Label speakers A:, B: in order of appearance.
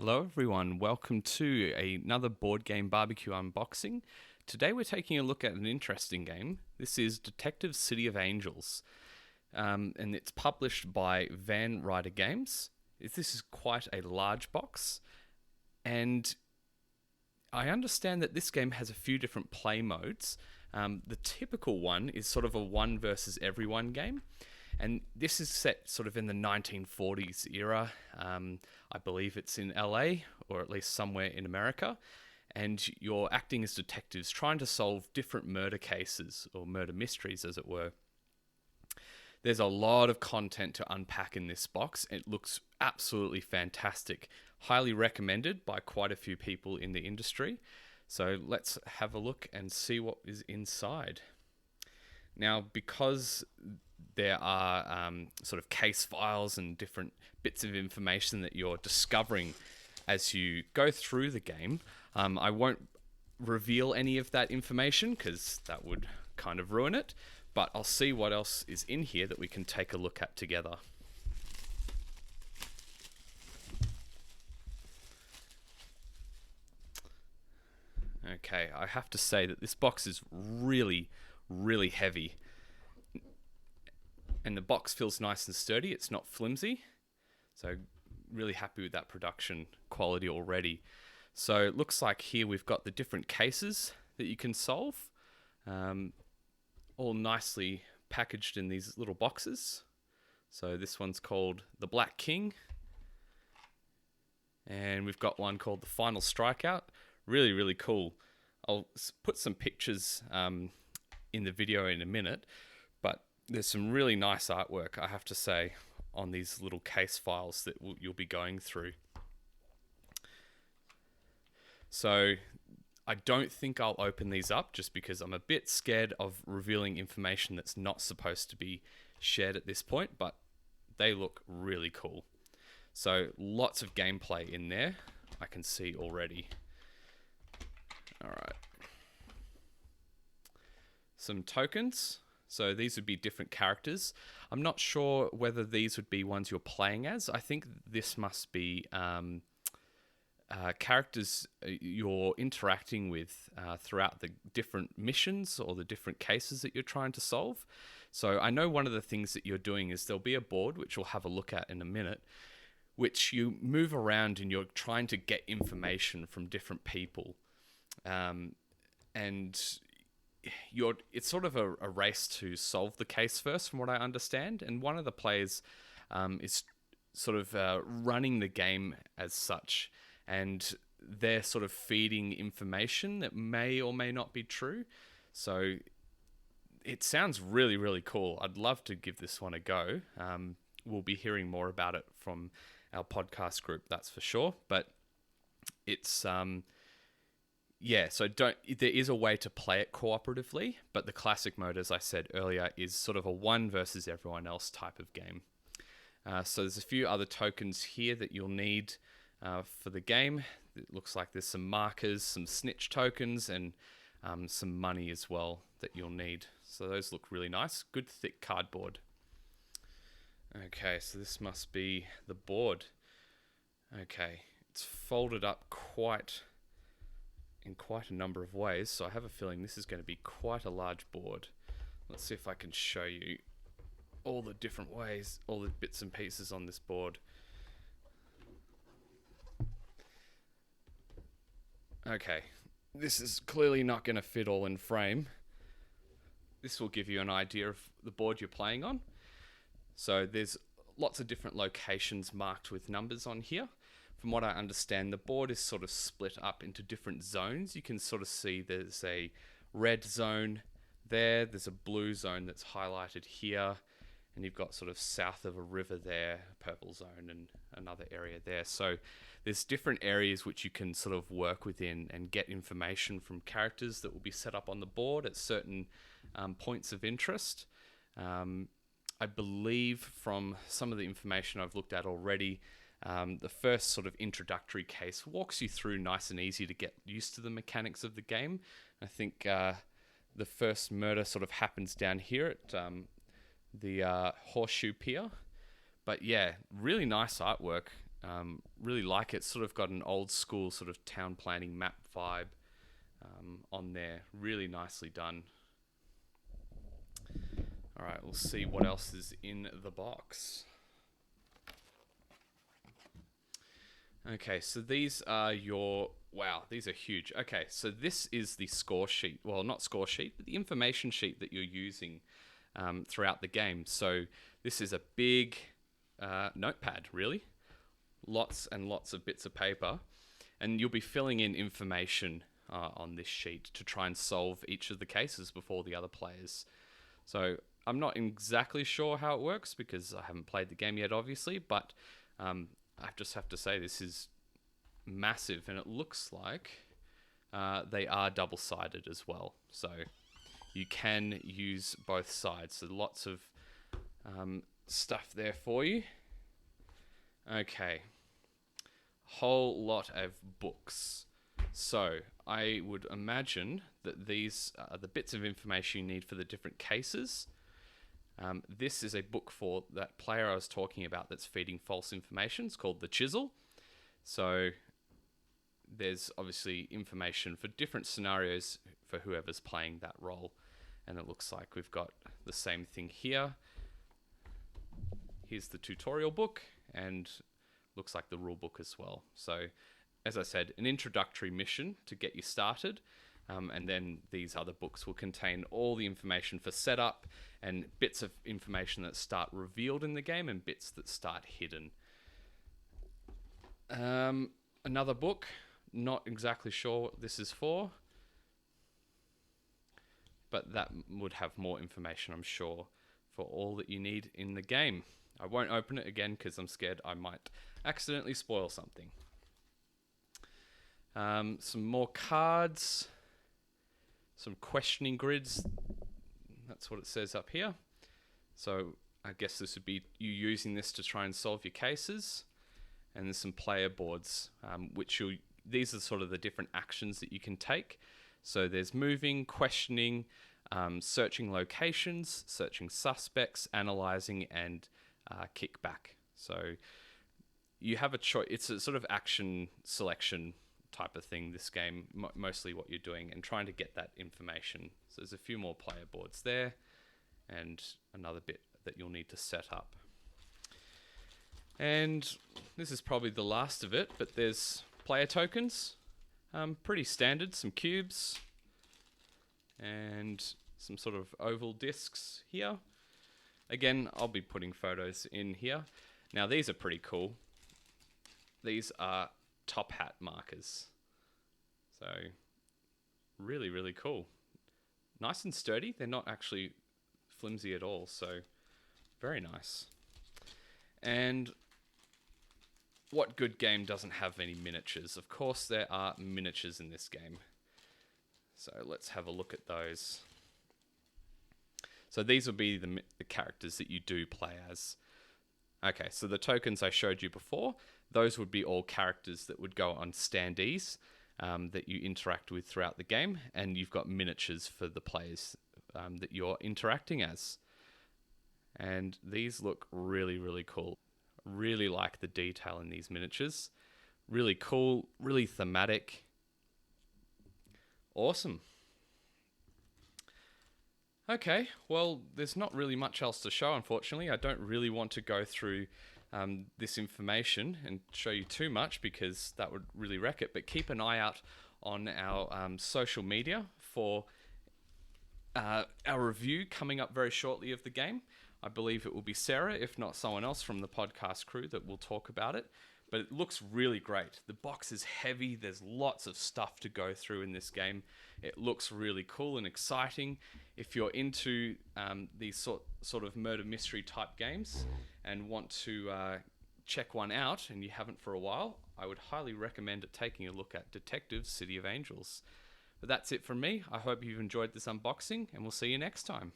A: Hello everyone, welcome to another board game barbecue unboxing. Today we're taking a look at an interesting game. This is Detective City of Angels, and it's published by Van Ryder Games. This is quite a large box, and I understand that this game has a few different play modes. The typical one is sort of a one versus everyone game. And this is set sort of in the 1940s era. I believe it's in LA, or at least somewhere in America. And you're acting as detectives trying to solve different murder cases, or murder mysteries, as it were. There's a lot of content to unpack in this box. It looks absolutely fantastic. Highly recommended by quite a few people in the industry. So let's have a look and see what is inside. Now, because there are sort of case files and different bits of information that you're discovering as you go through the game, I won't reveal any of that information because that would kind of ruin it, but I'll see what else is in here that we can take a look at together. Okay, I have to say that this box is really heavy. And the box feels nice and sturdy. It's not flimsy. So really happy with that production quality already. So it looks like here we've got the different cases that you can solve. All nicely packaged in these little boxes. So this one's called The Black King. And we've got one called The Final Strikeout. Really cool. I'll put some pictures in the video in a minute. But there's some really nice artwork, I have to say, on these little case files that you'll be going through. So I don't think I'll open these up just because I'm a bit scared of revealing information that's not supposed to be shared at this point, but they look really cool. So lots of gameplay in there, I can see already. All right. Some tokens. So these would be different characters. I'm not sure whether these would be ones you're playing as. I think this must be characters you're interacting with throughout the different missions or the different cases that you're trying to solve. So I know one of the things that you're doing is there'll be a board, which we'll have a look at in a minute, which you move around and you're trying to get information from different people. And it's sort of a race to solve the case first, from what I understand. And one of the players is sort of running the game as such. And they're sort of feeding information that may or may not be true. So it sounds really cool. I'd love to give this one a go. We'll be hearing more about it from our podcast group, that's for sure. But it's... yeah, so there is a way to play it cooperatively, but the classic mode, as I said earlier, is sort of a one versus everyone else type of game. So there's a few other tokens here that you'll need for the game. It looks like there's some markers, some snitch tokens, and some money as well that you'll need. So those look really nice. Good thick cardboard. Okay, so this must be the board. Okay, it's folded up in quite a number of ways, so I have a feeling this is going to be quite a large board. Let's see if I can show you all the different ways, all the bits and pieces on this board. Okay, this is clearly not going to fit all in frame. This will give you an idea of the board you're playing on. So there's lots of different locations marked with numbers on here. From what I understand, the board is sort of split up into different zones. You can sort of see there's a red zone there's a blue zone that's highlighted here, and you've got sort of south of a river there, a purple zone, and another area there. So there's different areas which you can sort of work within and get information from characters that will be set up on the board at certain points of interest. I believe from some of the information I've looked at already, the first sort of introductory case walks you through nice and easy to get used to the mechanics of the game. I think the first murder sort of happens down here at the Horseshoe Pier. But yeah, really nice artwork. Really like it. Sort of got an old school sort of town planning map vibe on there. Really nicely done. All right, we'll see what else is in the box. Okay, so these are your... Wow, these are huge. Okay, so this is the score sheet. Well, not score sheet, but the information sheet that you're using throughout the game. So this is a big notepad, really. Lots and lots of bits of paper. And you'll be filling in information on this sheet to try and solve each of the cases before the other players. So I'm not exactly sure how it works because I haven't played the game yet, obviously, but I just have to say this is massive, and it looks like they are double-sided as well. So you can use both sides. So lots of stuff there for you. Okay. Whole lot of books. So I would imagine that these are the bits of information you need for the different cases. This is a book for that player I was talking about that's feeding false information. It's called The Chisel. So there's obviously information for different scenarios for whoever's playing that role. And it looks like we've got the same thing here. Here's the tutorial book, and looks like the rule book as well. So as I said, an introductory mission to get you started. And then these other books will contain all the information for setup and bits of information that start revealed in the game and bits that start hidden. Another book, not exactly sure what this is for, but that would have more information, I'm sure, for all that you need in the game. I won't open it again because I'm scared I might accidentally spoil something. Some more cards. Some questioning grids. That's what it says up here. So I guess this would be you using this to try and solve your cases. And there's some player boards, these are sort of the different actions that you can take. So there's moving, questioning, searching locations, searching suspects, analyzing, and kickback. So you have a choice. It's a sort of action selection type of thing, this game, mostly what you're doing, and trying to get that information. So there's a few more player boards there, and another bit that you'll need to set up. And this is probably the last of it, but there's player tokens. Pretty standard, some cubes, and some sort of oval discs here. Again, I'll be putting photos in here. Now these are pretty cool. These are top hat markers. So really, really cool. Nice and sturdy. They're not actually flimsy at all. So very nice. And what good game doesn't have any miniatures? Of course there are miniatures in this game. So let's have a look at those. So these will be the characters that you do play as. Okay, so the tokens I showed you before, those would be all characters that would go on standees that you interact with throughout the game, and you've got miniatures for the players that you're interacting as. And these look really, really cool. Really like the detail in these miniatures. Really cool, really thematic. Awesome. Okay, well, there's not really much else to show, unfortunately. I don't really want to go through this information and show you too much because that would really wreck it. But keep an eye out on our social media for our review coming up very shortly of the game. I believe it will be Sarah, if not someone else from the podcast crew, that will talk about it. But it looks really great. The box is heavy. There's lots of stuff to go through in this game. It looks really cool and exciting. If you're into these sort of murder mystery type games and want to check one out and you haven't for a while, I would highly recommend taking a look at Detective City of Angels. But that's it from me. I hope you've enjoyed this unboxing, and we'll see you next time.